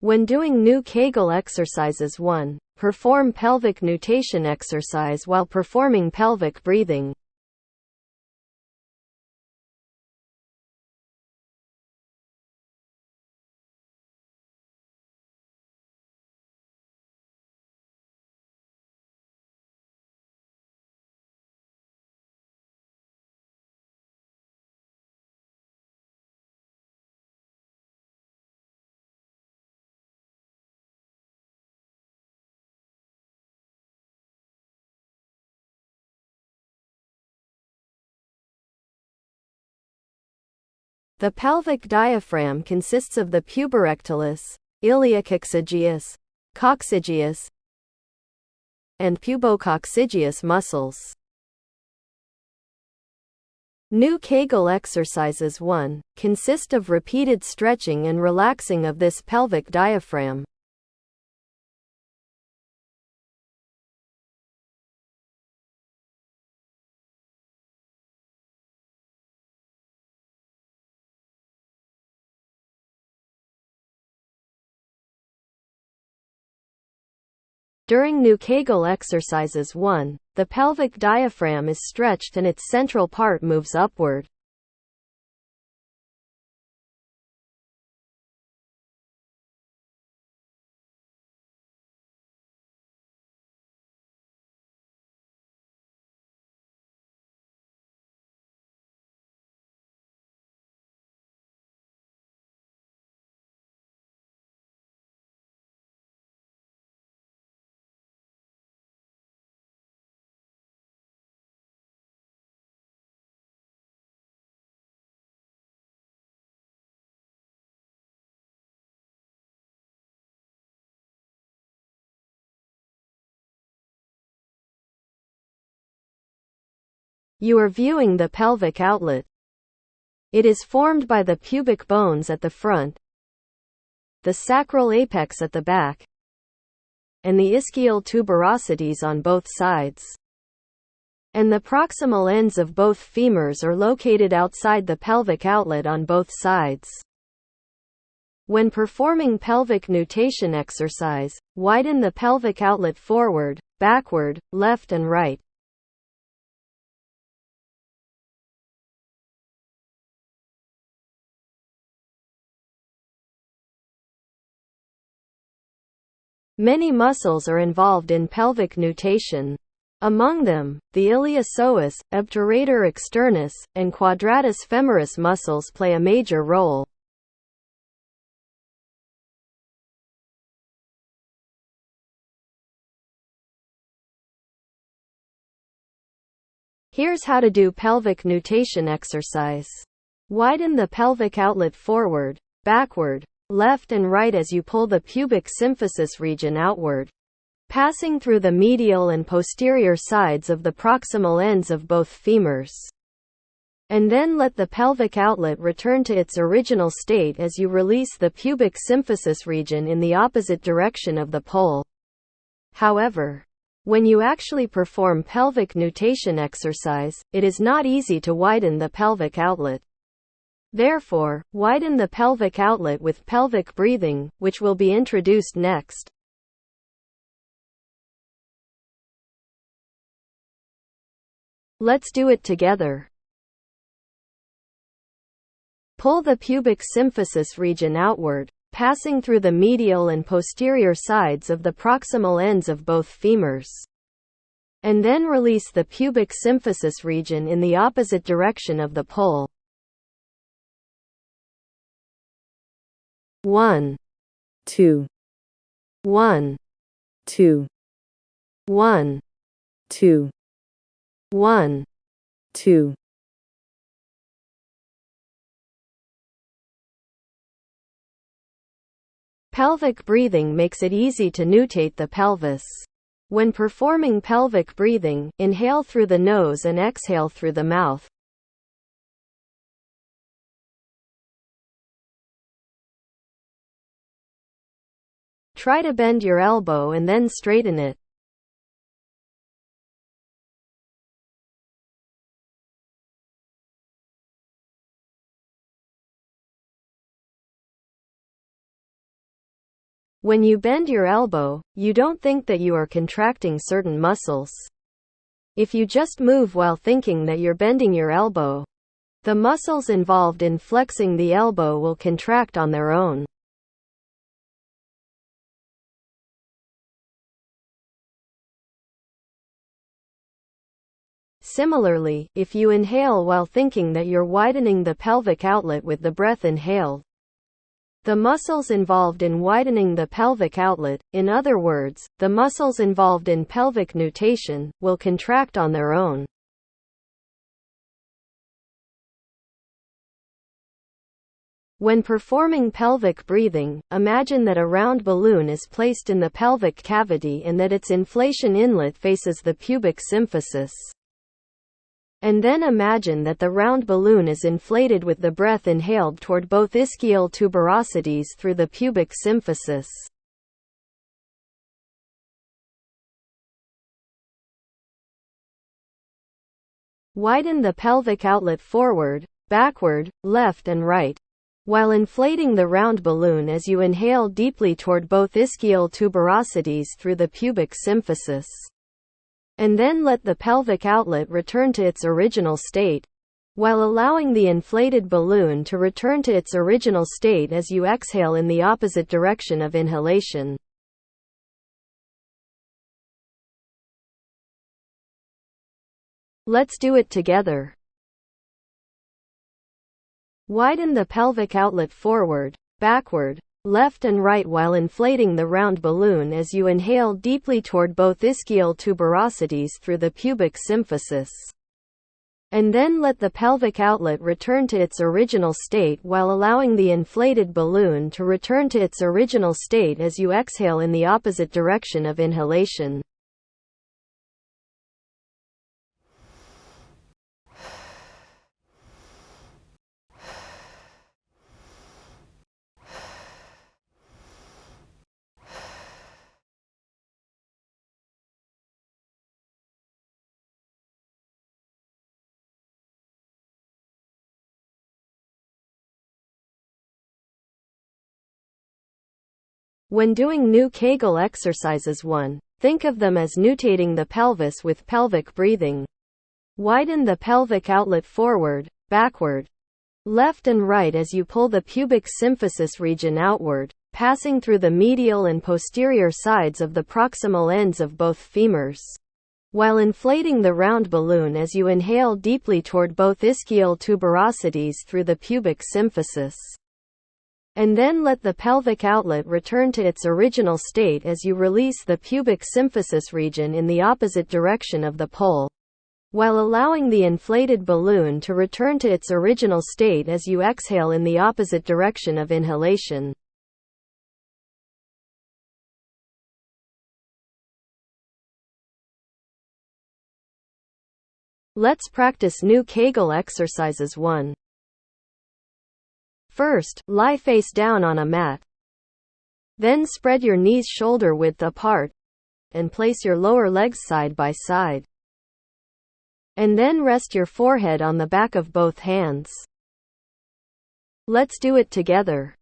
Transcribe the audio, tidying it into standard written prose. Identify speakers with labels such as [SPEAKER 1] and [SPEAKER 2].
[SPEAKER 1] When doing new Kegel exercises 1, perform pelvic nutation exercise while performing pelvic breathing. The pelvic diaphragm consists of the puborectalis, iliacoccygeus, coccygeus, and pubococcygeus muscles. New Kegel exercises 1 consist of repeated stretching and relaxing of this pelvic diaphragm. During new Kegel exercises 1, the pelvic diaphragm is stretched and its central part moves upward. You are viewing the pelvic outlet. It is formed by the pubic bones at the front, the sacral apex at the back, and the ischial tuberosities on both sides. And the proximal ends of both femurs are located outside the pelvic outlet on both sides. When performing pelvic nutation exercise, widen the pelvic outlet forward, backward, left and right. Many muscles are involved in pelvic nutation. Among them, the iliopsoas, obturator externus, and quadratus femoris muscles play a major role. Here's how to do pelvic nutation exercise. Widen the pelvic outlet forward, backward, left and right as you pull the pubic symphysis region outward, passing through the medial and posterior sides of the proximal ends of both femurs. And then let the pelvic outlet return to its original state as you release the pubic symphysis region in the opposite direction of the pole. However, when you actually perform pelvic nutation exercise, it is not easy to widen the pelvic outlet. Therefore, widen the pelvic outlet with pelvic breathing, which will be introduced next. Let's do it together. Pull the pubic symphysis region outward, passing through the medial and posterior sides of the proximal ends of both femurs. And then release the pubic symphysis region in the opposite direction of the pole. 1, 2, 1, 2, 1, 2, 1, 2. Pelvic breathing makes it easy to nutate the pelvis. When performing pelvic breathing, inhale through the nose and exhale through the mouth. Try to bend your elbow and then straighten it. When you bend your elbow, you don't think that you are contracting certain muscles. If you just move while thinking that you're bending your elbow, the muscles involved in flexing the elbow will contract on their own. Similarly, if you inhale while thinking that you're widening the pelvic outlet with the breath inhaled, the muscles involved in widening the pelvic outlet, in other words, the muscles involved in pelvic nutation, will contract on their own. When performing pelvic breathing, imagine that a round balloon is placed in the pelvic cavity and that its inflation inlet faces the pubic symphysis. And then imagine that the round balloon is inflated with the breath inhaled toward both ischial tuberosities through the pubic symphysis. Widen the pelvic outlet forward, backward, left and right, while inflating the round balloon as you inhale deeply toward both ischial tuberosities through the pubic symphysis. And then let the pelvic outlet return to its original state, while allowing the inflated balloon to return to its original state as you exhale in the opposite direction of inhalation. Let's do it together. Widen the pelvic outlet forward, backward, left and right while inflating the round balloon as you inhale deeply toward both ischial tuberosities through the pubic symphysis. And then let the pelvic outlet return to its original state while allowing the inflated balloon to return to its original state as you exhale in the opposite direction of inhalation. When doing new Kegel exercises Ⅰ, think of them as nutating the pelvis with pelvic breathing. Widen the pelvic outlet forward, backward, left and right as you pull the pubic symphysis region outward, passing through the medial and posterior sides of the proximal ends of both femurs, while inflating the round balloon as you inhale deeply toward both ischial tuberosities through the pubic symphysis. And then let the pelvic outlet return to its original state as you release the pubic symphysis region in the opposite direction of the pull, while allowing the inflated balloon to return to its original state as you exhale in the opposite direction of inhalation. Let's practice new Kegel exercises Ⅰ First, lie face down on a mat. Then spread your knees shoulder width apart, and place your lower legs side by side. And then rest your forehead on the back of both hands. Let's do it together.